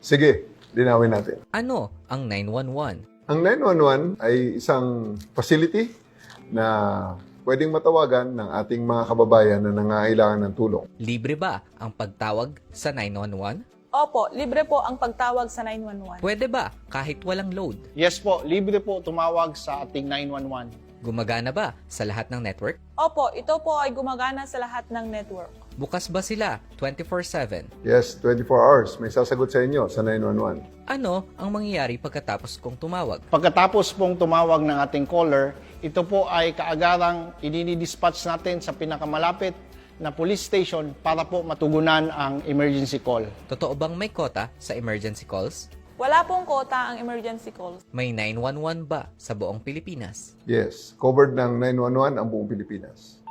Sige, linawin natin. Ano ang 911? Ang 911 ay isang facility na pwedeng matawagan ng ating mga kababayan na nangangailangan ng tulong. Libre ba ang pagtawag sa 911? Opo, libre po ang pagtawag sa 911. Pwede ba kahit walang load? Yes po, libre po tumawag sa ating 911. Gumagana ba sa lahat ng network? Opo, ito po ay gumagana sa lahat ng network. Bukas ba sila 24/7? Yes, 24 hours. May sasagot sa inyo sa 911. Ano ang mangyayari pagkatapos kong tumawag? Pagkatapos pong tumawag ng ating caller, ito po ay kaagarang idinidispatch natin sa pinakamalapit na police station para po matugunan ang emergency call. Totoo bang may kota sa emergency calls? Wala pong kota ang emergency calls. May 911 ba sa buong Pilipinas? Yes, covered ng 911 ang buong Pilipinas.